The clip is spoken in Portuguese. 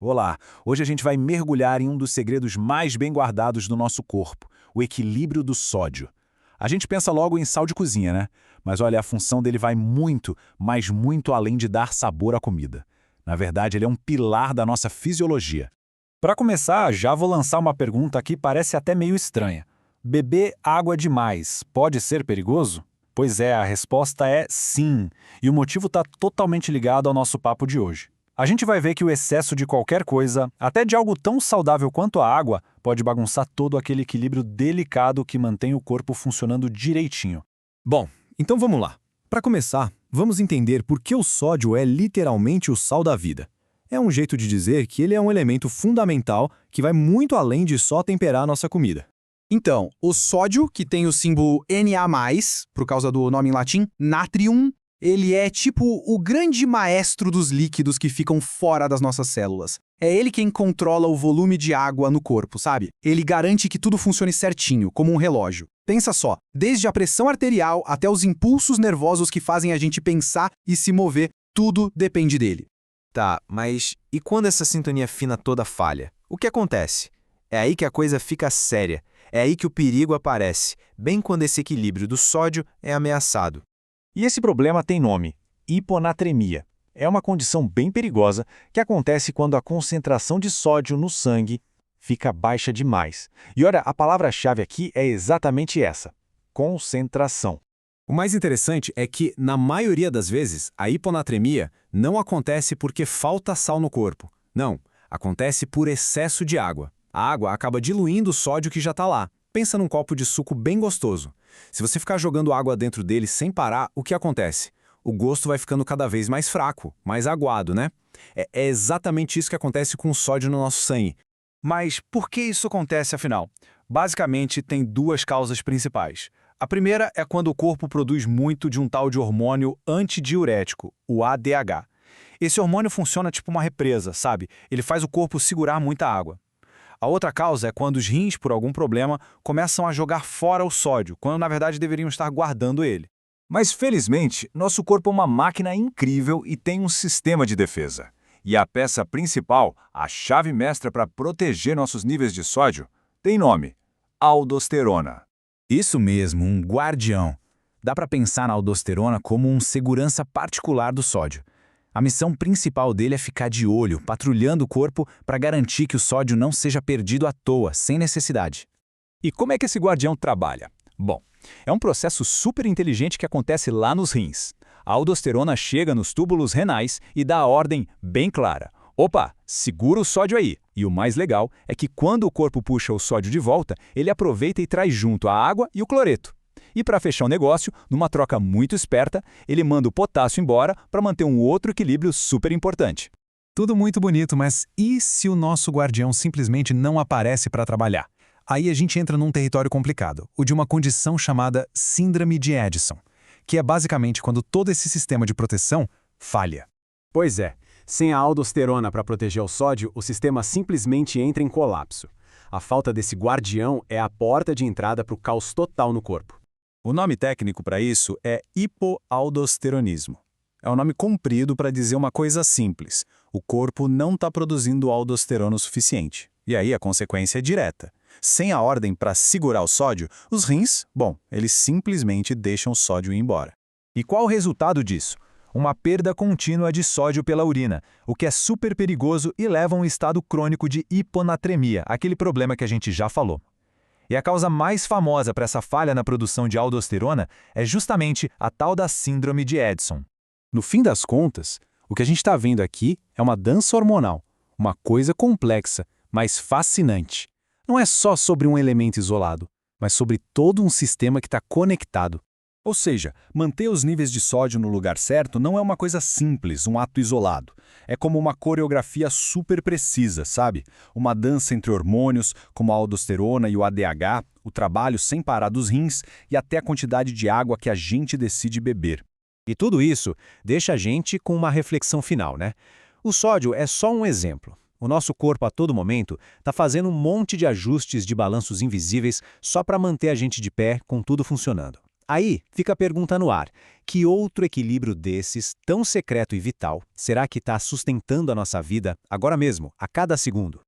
Olá! Hoje a gente vai mergulhar em um dos segredos mais bem guardados do nosso corpo, o equilíbrio do sódio. A gente pensa logo em sal de cozinha, né? Mas olha, a função dele vai muito, mas muito além de dar sabor à comida. Na verdade, ele é um pilar da nossa fisiologia. Para começar, já vou lançar uma pergunta que parece até meio estranha. Beber água demais pode ser perigoso? Pois é, a resposta é sim, e o motivo está totalmente ligado ao nosso papo de hoje. A gente vai ver que o excesso de qualquer coisa, até de algo tão saudável quanto a água, pode bagunçar todo aquele equilíbrio delicado que mantém o corpo funcionando direitinho. Bom, então vamos lá. Para começar, vamos entender por que o sódio é literalmente o sal da vida. É um jeito de dizer que ele é um elemento fundamental que vai muito além de só temperar a nossa comida. Então, o sódio, que tem o símbolo Na+, por causa do nome em latim, natrium, ele é tipo o grande maestro dos líquidos que ficam fora das nossas células. É ele quem controla o volume de água no corpo, sabe? Ele garante que tudo funcione certinho, como um relógio. Pensa só, desde a pressão arterial até os impulsos nervosos que fazem a gente pensar e se mover, tudo depende dele. Tá, mas e quando essa sintonia fina toda falha? O que acontece? É aí que a coisa fica séria. É aí que o perigo aparece, bem quando esse equilíbrio do sódio é ameaçado. E esse problema tem nome: hiponatremia. É uma condição bem perigosa que acontece quando a concentração de sódio no sangue fica baixa demais. E olha, a palavra-chave aqui é exatamente essa: concentração. O mais interessante é que, na maioria das vezes, a hiponatremia não acontece porque falta sal no corpo. Não, acontece por excesso de água. A água acaba diluindo o sódio que já está lá. Pensa num copo de suco bem gostoso. Se você ficar jogando água dentro dele sem parar, o que acontece? O gosto vai ficando cada vez mais fraco, mais aguado, né? É exatamente isso que acontece com o sódio no nosso sangue. Mas por que isso acontece afinal? Basicamente, tem duas causas principais. A primeira é quando o corpo produz muito de um tal de hormônio antidiurético, o ADH. Esse hormônio funciona tipo uma represa, sabe? Ele faz o corpo segurar muita água. A outra causa é quando os rins, por algum problema, começam a jogar fora o sódio, quando na verdade deveriam estar guardando ele. Mas felizmente, nosso corpo é uma máquina incrível e tem um sistema de defesa. E a peça principal, a chave mestra para proteger nossos níveis de sódio, tem nome: aldosterona. Isso mesmo, um guardião. Dá para pensar na aldosterona como um segurança particular do sódio. A missão principal dele é ficar de olho, patrulhando o corpo para garantir que o sódio não seja perdido à toa, sem necessidade. E como é que esse guardião trabalha? Bom, é um processo super inteligente que acontece lá nos rins. A aldosterona chega nos túbulos renais e dá a ordem bem clara: opa, segura o sódio aí. E o mais legal é que quando o corpo puxa o sódio de volta, ele aproveita e traz junto a água e o cloreto. E para fechar o negócio, numa troca muito esperta, ele manda o potássio embora para manter um outro equilíbrio super importante. Tudo muito bonito, mas e se o nosso guardião simplesmente não aparece para trabalhar? Aí a gente entra num território complicado, o de uma condição chamada Síndrome de Addison, que é basicamente quando todo esse sistema de proteção falha. Pois é, sem a aldosterona para proteger o sódio, o sistema simplesmente entra em colapso. A falta desse guardião é a porta de entrada para o caos total no corpo. O nome técnico para isso é hipoaldosteronismo. É um nome comprido para dizer uma coisa simples: o corpo não está produzindo aldosterona o suficiente. E aí a consequência é direta. Sem a ordem para segurar o sódio, os rins, eles simplesmente deixam o sódio ir embora. E qual o resultado disso? Uma perda contínua de sódio pela urina, o que é super perigoso e leva a um estado crônico de hiponatremia, aquele problema que a gente já falou. E a causa mais famosa para essa falha na produção de aldosterona é justamente a tal da síndrome de Addison. No fim das contas, o que a gente está vendo aqui é uma dança hormonal, uma coisa complexa, mas fascinante. Não é só sobre um elemento isolado, mas sobre todo um sistema que está conectado. Ou seja, manter os níveis de sódio no lugar certo não é uma coisa simples, um ato isolado. É como uma coreografia super precisa, sabe? Uma dança entre hormônios, como a aldosterona e o ADH, o trabalho sem parar dos rins e até a quantidade de água que a gente decide beber. E tudo isso deixa a gente com uma reflexão final, né? O sódio é só um exemplo. O nosso corpo, a todo momento, está fazendo um monte de ajustes de balanços invisíveis só para manter a gente de pé com tudo funcionando. Aí fica a pergunta no ar: que outro equilíbrio desses, tão secreto e vital, será que está sustentando a nossa vida agora mesmo, a cada segundo?